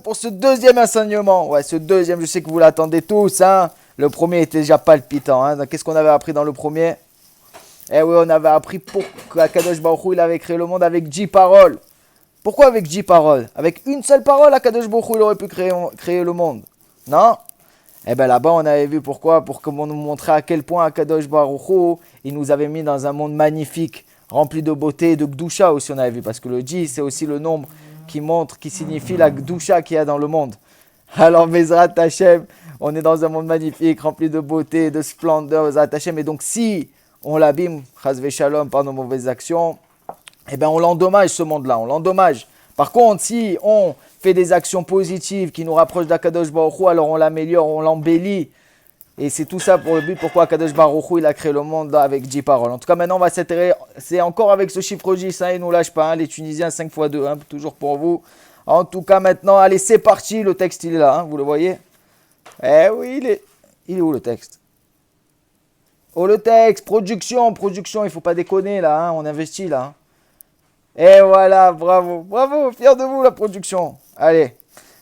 pour ce deuxième enseignement. Ouais, ce deuxième, je sais que vous l'attendez tous. Hein. Le premier était déjà palpitant. Hein. Qu'est-ce qu'on avait appris dans le premier? Eh oui, on avait appris pourquoi Akadosh Baruch Hu, il avait créé le monde avec 10 paroles. Pourquoi avec 10 paroles? Avec une seule parole, Akadosh Baruch Hu, il aurait pu créer le monde. Non? Eh bien là-bas, on avait vu pourquoi, pour nous montrer à quel point Akadosh Baruch Hu, il nous avait mis dans un monde magnifique, rempli de beauté et de Gdusha aussi, on avait vu. Parce que le 10, c'est aussi le nombre qui signifie la Gdusha qu'il y a dans le monde. Alors, Bezrat Hashem, on est dans un monde magnifique, rempli de beauté, de splendeur, Bezrat Hashem. Et donc, si on l'abîme, Chas Shalom, par nos mauvaises actions, eh bien, on l'endommage ce monde-là, on l'endommage. Par contre, si on fait des actions positives qui nous rapprochent d'Akadosh Baruch Hu, alors on l'améliore, on l'embellit. Et c'est tout ça pour le but, pourquoi Akadosh Baruch Hu, il a créé le monde avec 10 paroles. En tout cas, maintenant, on va s'intéresser encore avec ce chiffre 10, hein, il ne nous lâche pas, hein, les Tunisiens 5 x 2, hein, toujours pour vous. En tout cas, maintenant, allez, c'est parti, le texte, il est là, hein, vous le voyez? Eh oui, il est où le texte? Oh, le texte, production, il ne faut pas déconner, là, hein, on investit, là. Hein. Et voilà, bravo, fier de vous la production. Allez,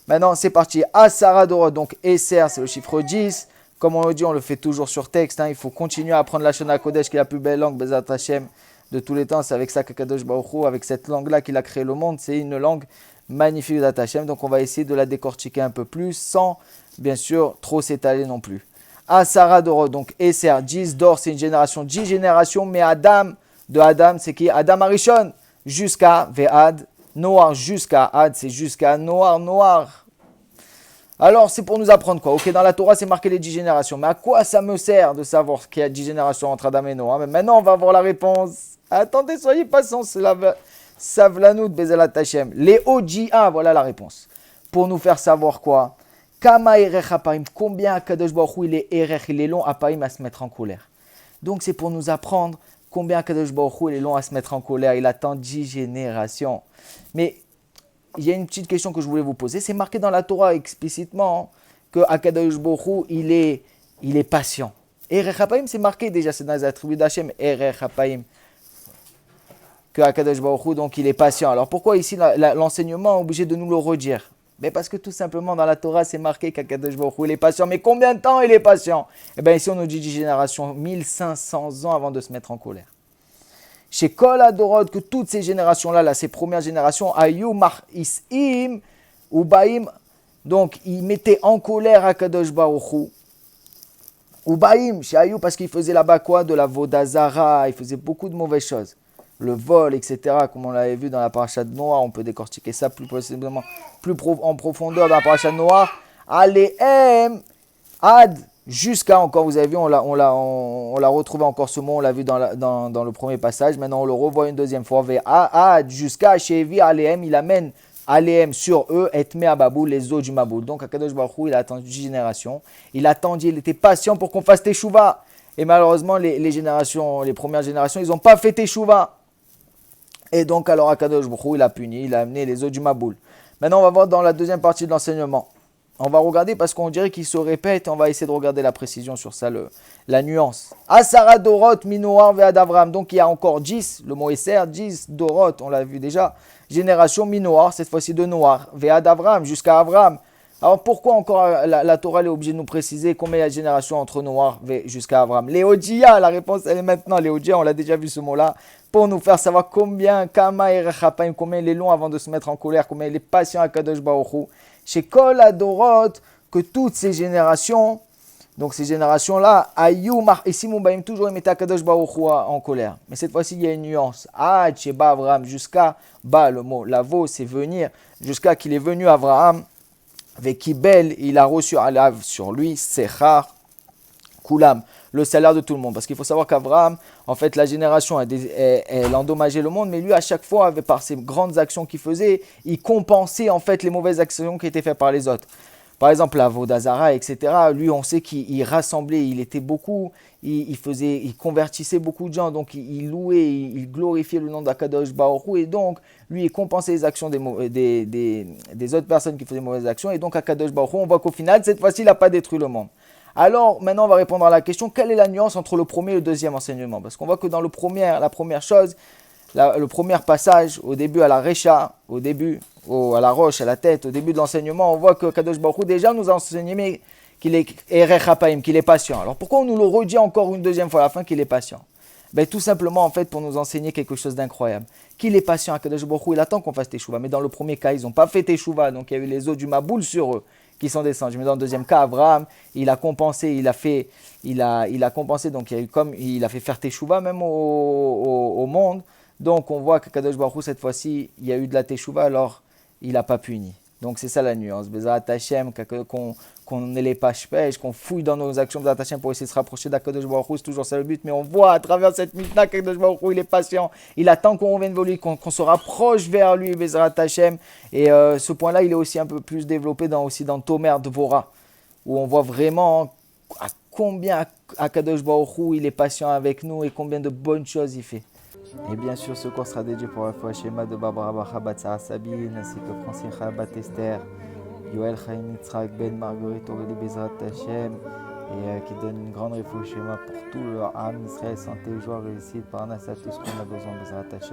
maintenant c'est parti. Asara Dorot, donc Esser, c'est le chiffre 10. Comme on le dit, on le fait toujours sur texte. Hein. Il faut continuer à apprendre la Shona Kodesh, qui est la plus belle langue, Bezat Hashem, de tous les temps. C'est avec ça qu'Akadosh Baruch Hu, avec cette langue-là qu'il a créé le monde. C'est une langue magnifique, Bezat Hashem. Donc on va essayer de la décortiquer un peu plus, sans bien sûr trop s'étaler non plus. Asara Dorot, donc Esser, 10, Dor, c'est une génération, 10 générations, mais Adam, de Adam, c'est qui? Adam Arishon. Jusqu'à Ve'ad, Noir jusqu'à Ad, c'est jusqu'à Noir. Alors, c'est pour nous apprendre quoi? Ok, dans la Torah, c'est marqué les 10 générations. Mais à quoi ça me sert de savoir qu'il y a 10 générations entre Adam et Noah? Mais maintenant, on va voir la réponse. Attendez, soyez patients, Savlanout Bezelat Hashem. Les OJA, voilà la réponse. Pour nous faire savoir quoi? Kama Erech Apaim, combien Akadosh Baruch Hu, il est Erech, il est long Apaim à se mettre en colère. Donc, c'est pour nous apprendre combien Akadosh Baruch Hu, il est long à se mettre en colère. Il attend 10 générations. Mais il y a une petite question que je voulais vous poser. C'est marqué dans la Torah explicitement que Akadosh Baruch Hu, il est patient. Erech Hapaim, c'est marqué déjà, c'est dans les attributs d'Hachem, Erech Hapaim, que Akadosh Baruch Hu, donc il est patient. Alors pourquoi ici l'enseignement est obligé de nous le redire? Mais parce que tout simplement dans la Torah, c'est marqué qu'Akadosh Baruch Hu, il est patient. Mais combien de temps il est patient? Eh bien ici on nous dit 10 générations, 1500 ans avant de se mettre en colère. Chez Kol Adorot, que toutes ces générations-là, là, ces premières générations, Ayou Mar Isim, Ubaim, donc ils mettaient en colère Akadosh Baruch Hu. Ubaim, chez Ayou, parce qu'ils faisaient là-bas quoi? De la Vodazara, ils faisaient beaucoup de mauvaises choses. Le vol, etc., comme on l'avait vu dans la paracha de Noah, on peut décortiquer ça plus précisément, en profondeur dans la paracha de Noah. Alehem, Ad, jusqu'à encore, vous avez vu, on l'a retrouvé encore ce mot, on l'a vu dans le premier passage, maintenant on le revoit une deuxième fois, Ad, jusqu'à Shevi, Alehem, il amène Alehem sur eux, et met à Baboul, les eaux du Maboul. Donc Akadosh Baruch Hu, il a attendu 10 générations, il était patient pour qu'on fasse Teshuvah. Et malheureusement, les premières générations, ils n'ont pas fait Teshuvah. Et donc, alors, Akadosh Baruch Hu, il a puni, il a amené les eaux du Maboul. Maintenant, on va voir dans la deuxième partie de l'enseignement. On va regarder parce qu'on dirait qu'il se répète. On va essayer de regarder la précision sur ça, la nuance. Asara Dorot, Minoar, Ve'ad Avram. Donc, il y a encore 10, le mot Esser, 10 Dorot, on l'a vu déjà. Génération Minoar, cette fois-ci de Noir, Ve'ad Avram, jusqu'à Avram. Alors, pourquoi encore la Torah est obligée de nous préciser combien il y a de générations entre Noir jusqu'à Avram? Léodia, la réponse, elle est maintenant. Léodia, on l'a déjà vu ce mot-là. Pour nous faire savoir combien il est long avant de se mettre en colère, combien il est patient à Kadosh Baruch Hu. Chez Kol Adorot, que toutes ces générations, donc ces générations-là, Ayou Mar Isim Ubaim, toujours ils mettaient Kadosh Baruch Hu en colère. Mais cette fois-ci, il y a une nuance. Chez Avraham, jusqu'à Ba, le mot Lavo, c'est venir, jusqu'à qu'il est venu Avraham, avec Kibel, il a reçu Alav sur lui, Sechar, Kulam, le salaire de tout le monde. Parce qu'il faut savoir qu'Abraham, en fait, la génération, elle endommageait le monde, mais lui, à chaque fois, par ses grandes actions qu'il faisait, il compensait, en fait, les mauvaises actions qui étaient faites par les autres. Par exemple, la Vodazara, etc. Lui, on sait qu'il rassemblait, il était beaucoup, il convertissait beaucoup de gens, donc il louait, il glorifiait le nom d'Akadosh Baruch Hu, et donc, lui, il compensait les actions des autres personnes qui faisaient de mauvaises actions, et donc Akadosh Baruch Hu, on voit qu'au final, cette fois-ci, il n'a pas détruit le monde. Alors, maintenant, on va répondre à la question, quelle est la nuance entre le premier et le deuxième enseignement? Parce qu'on voit que dans la première chose, le premier passage, au début à la Recha, au début à la roche, à la tête, au début de l'enseignement, on voit que Kadosh Baruch Hu déjà nous a enseigné qu'il est Erech HaPaim, qu'il est patient. Alors pourquoi on nous le redit encore une deuxième fois à la fin qu'il est patient? Ben, tout simplement en fait pour nous enseigner quelque chose d'incroyable. Qu'il est patient à Kadosh Baruch Hu, il attend qu'on fasse Teshuvah. Mais dans le premier cas, ils n'ont pas fait Teshuvah, donc il y a eu les eaux du Maboul sur eux qui sont descendus. Mais dans le deuxième cas, Abraham, il a compensé, il a compensé, donc il y a eu comme il a fait faire Teshuvah même au monde. Donc on voit que Kadosh Baruch Hu, cette fois-ci, il y a eu de la Teshuvah, alors il n'a pas puni. Donc c'est ça la nuance. Bezrat Hashem, qu'on ne les pêche, qu'on fouille dans nos actions Bezrat Hashem pour essayer de se rapprocher d'Akadosh Baruch Hu, c'est toujours ça le but. Mais on voit à travers cette Mishnah qu'Akadosh Baruch Hu, il est patient. Il attend qu'on revienne vers lui, qu'on se rapproche vers lui, Bezrat Hashem. Et ce point-là, il est aussi un peu plus développé aussi dans Tomer Dvorah, où on voit vraiment à combien Akadosh Baruch Hu, il est patient avec nous et combien de bonnes choses il fait. Et bien sûr, ce cours sera dédié pour la fois schéma de Barbara Bachabat Sarah Sabine, ainsi que Francine Chabat Esther, Yoel Chaim Yitzhak Ben Marguerite Aurélie Bezrat Hashem, et qui donne une grande réfou schéma pour tout le Ham Israël, santé, joie, réussite, par tout ce qu'on a besoin Bezrat Hashem.